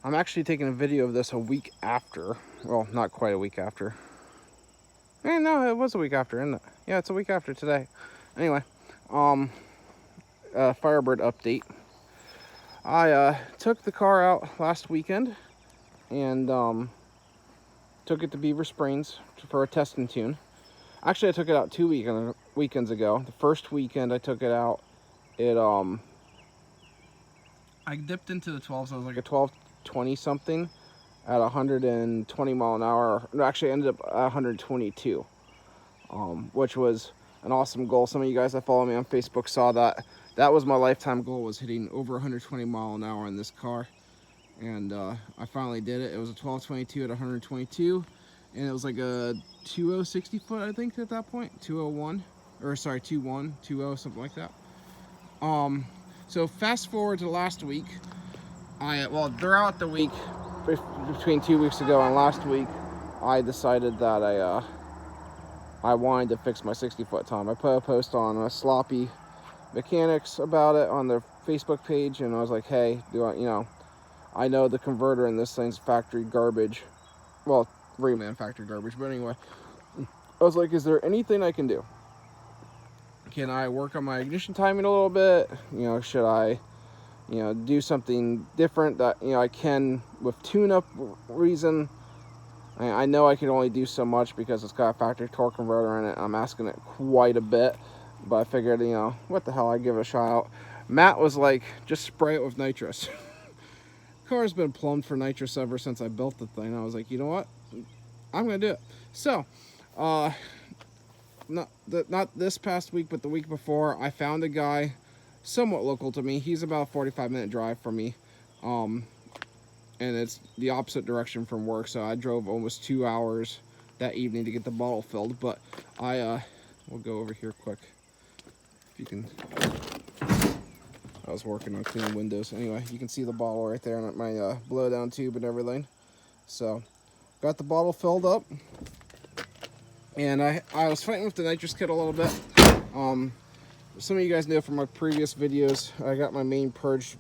I'm actually taking a video of this a week after. Well, not quite a week after. No, it was a week after, isn't it? Yeah, it's a week after today. Anyway, Firebird update. I took the car out last weekend and took it to Beaver Springs for a test and tune. Actually, I took it out 2 weekends ago. The first weekend I took it out, I dipped into the 12, so it was like a 1220 something at 120 mile an hour. No, actually, I ended up at 122, which was an awesome goal. Some of you guys that follow me on Facebook saw that. That was my lifetime goal, was hitting over 120 mile an hour in this car. And I finally did it. It was a 1222 at 122. And it was like a 2060 foot, I think, at that point. 201. Or sorry, 21, 20, something like that. So fast forward to last week. Well, throughout the week, between 2 weeks ago and last week, I decided that I wanted to fix my 60-foot Tom. I put a post on a Sloppy Mechanics about it on their Facebook page, and I was like, hey, I know the converter in this thing's factory garbage. Well, reman factory garbage, but anyway. I was like, is there anything I can do? Can I work on my ignition timing a little bit? Should I, do something different that, I can with tune-up reason? I know I can only do so much because it's got a factory torque converter in it. I'm asking it quite a bit, but I figured, what the hell, I'd give it a shot out. Matt was like, just spray it with nitrous. Car's been plumbed for nitrous ever since I built the thing. I was like, you know what? I'm gonna do it. So, not this past week, but the week before, I found a guy somewhat local to me. He's about a 45-minute drive from me, and it's the opposite direction from work. So I drove almost 2 hours that evening to get the bottle filled. But we'll go over here quick. If you can. I was working on cleaning windows. Anyway, you can see the bottle right there and my blow down tube and everything. So, got the bottle filled up. And I was fighting with the nitrous kit a little bit. Some of you guys know from my previous videos, I got my main purge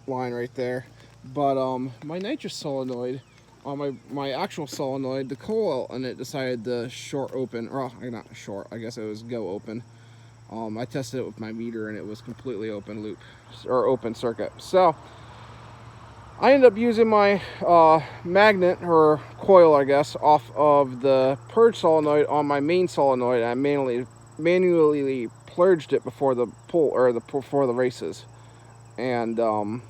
line right there. But my nitrous solenoid, on my actual solenoid, the coil in it decided to short open. Well, not short, I guess it was go open. I tested it with my meter and it was completely open loop, or open circuit. So I ended up using my magnet, or coil I guess, off of the purge solenoid on my main solenoid. I manually purged it before the before the races. And I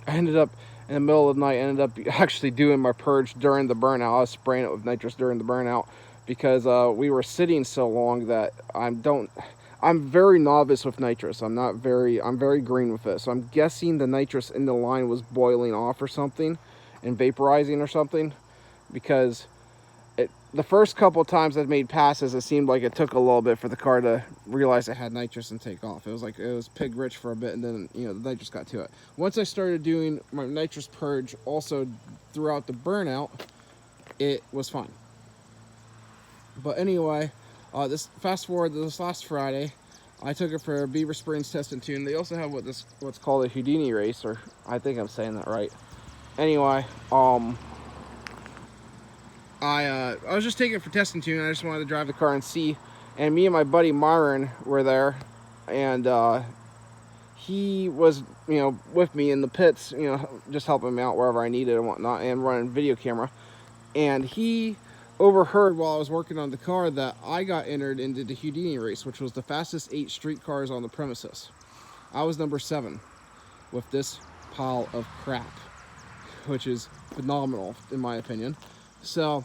ended up in the middle of the night, actually doing my purge during the burnout. I was spraying it with nitrous during the burnout because we were sitting so long that I'm very novice with nitrous. I'm very green with it. So I'm guessing the nitrous in the line was boiling off or something and vaporizing or something, because the first couple of times I've made passes, it seemed like it took a little bit for the car to realize it had nitrous and take off. It was like it was pig rich for a bit, and then the nitrous got to it. Once I started doing my nitrous purge also throughout the burnout, it was fine. But anyway, fast forward to this last Friday, I took it for a Beaver Springs test and tune. They also have what's called a Houdini race, or I think I'm saying that right. Anyway, I was just taking it for test and tune. I just wanted to drive the car and see. And me and my buddy Myron were there, and he was with me in the pits, just helping me out wherever I needed and whatnot, and running video camera. And he overheard while I was working on the car that I got entered into the Houdini race, which was the fastest 8 street cars on the premises. I was number 7 with this pile of crap, which is phenomenal in my opinion. So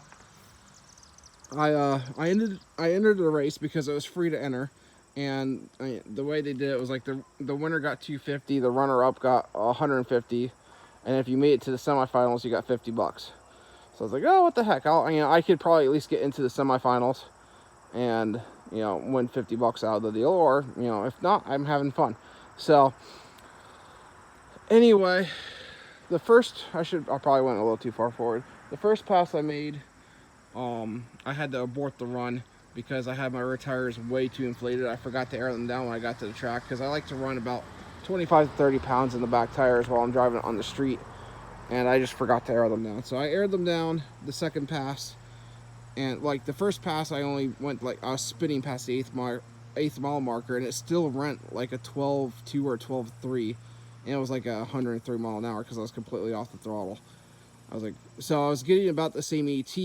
I entered the race because it was free to enter, and the way they did it was like the winner got 250, the runner up got 150, and if you made it to the semifinals, you got $50. So I was like, oh, what the heck? I could probably at least get into the semifinals and, win $50 out of the deal. Or, if not, I'm having fun. So, anyway, I probably went a little too far forward. The first pass I made, I had to abort the run because I had my rear tires way too inflated. I forgot to air them down when I got to the track because I like to run about 25 to 30 pounds in the back tires while I'm driving it on the street. and I just forgot to air them down. So I aired them down the second pass, and like the first pass I only went, like I was spinning past the eighth mile marker, and it still went like a 12.2 or 12.3, and it was like 103 mile an hour because I was completely off the throttle. I was like, so I was getting about the same ET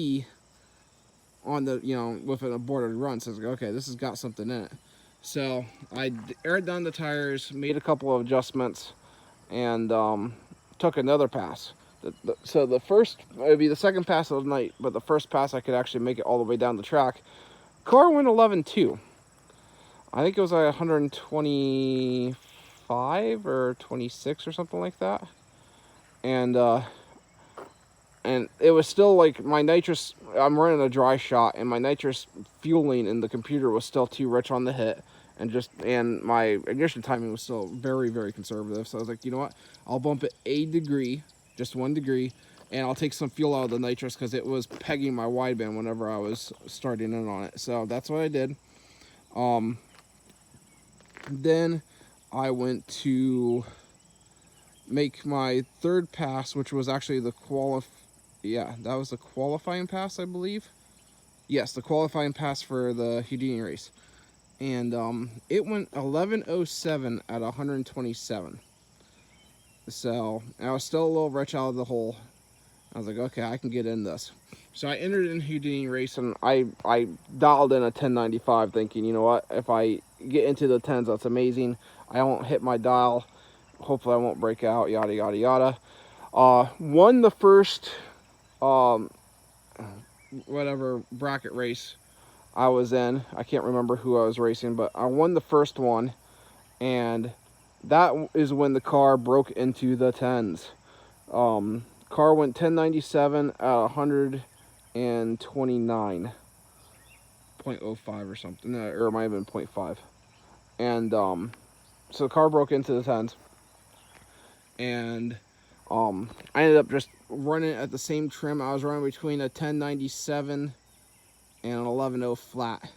on the, you know, with an aborted run. So I was like, okay, this has got something in it. So I aired down the tires, made a couple of adjustments, and took another pass. So the first, it would be the second pass of the night, but the first pass I could actually make it all the way down the track. Car went 11.2. I think it was like 125 or 26 or something like that. And it was still like my nitrous, I'm running a dry shot, and my nitrous fueling in the computer was still too rich on the hit, and my ignition timing was still very, very conservative. So I was like, you know what, I'll bump it a degree, just 1 degree, and I'll take some fuel out of the nitrous because it was pegging my wideband whenever I was starting in on it. So that's what I did. Then I went to make my third pass, which was actually the that was the qualifying pass, I believe. Yes, the qualifying pass for the Houdini race. And it went 11.07 at 127. So I was still a little rich out of the hole. I was like, okay, I can get in this. So I entered in Houdini race, and I dialed in a 1095 thinking, you know what, if I get into the 10s, that's amazing. I won't hit my dial. Hopefully I won't break out, yada, yada, yada. Won the first whatever bracket race I was in. I can't remember who I was racing, but I won the first one, and that is when the car broke into the 10s. Car went 1097 at 129.05 or something, or it might have been 0.5. And so the car broke into the 10s, and I ended up just running at the same trim. I was running between a 1097 and an 11.0 flat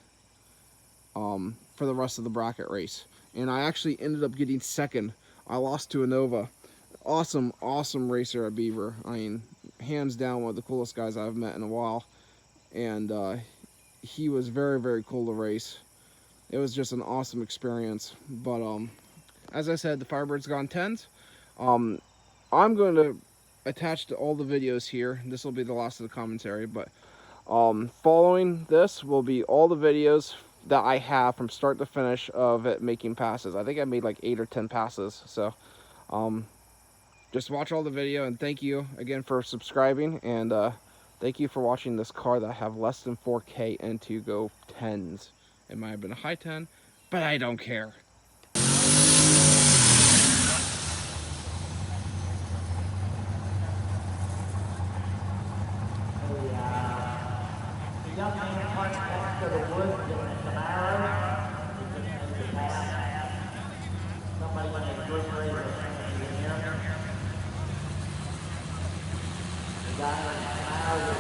for the rest of the bracket race. And I actually ended up getting second. I lost to a Nova. Awesome, awesome racer at Beaver. I mean, hands down one of the coolest guys I've met in a while. And he was very, very cool to race. It was just an awesome experience. But as I said, the Firebird's gone 10s. I'm going to attach to all the videos here. This will be the last of the commentary, but following this will be all the videos that I have from start to finish of it making passes. I think I made like 8 or 10 passes. So just watch all the video, and thank you again for subscribing, and thank you for watching this car that I have less than 4K and to go 10s. It might have been a high 10, but I don't care. Young man parked next to the woods in the Camaro. Somebody went to good race or something in here. The guy in the Camaro with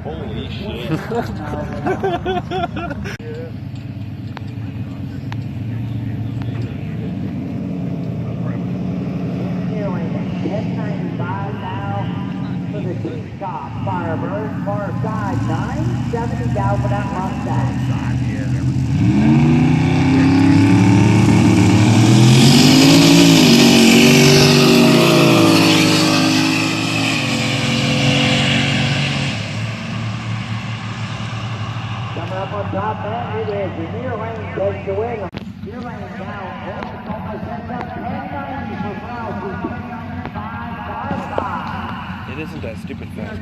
Holy shit. Nearing 1095 now for the deep top Firebird, far side 970 down for that Mustang. It isn't that stupid fast.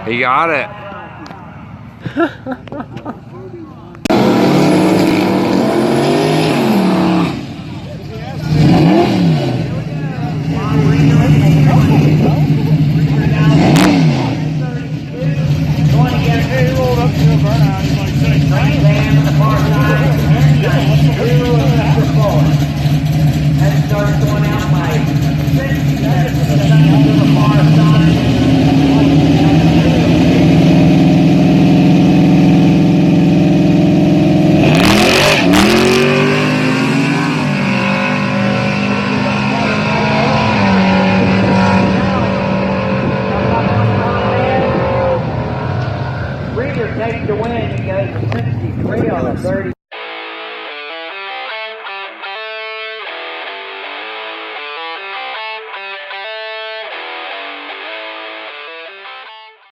He got it. Takes the win. He goes to 63 on the 30.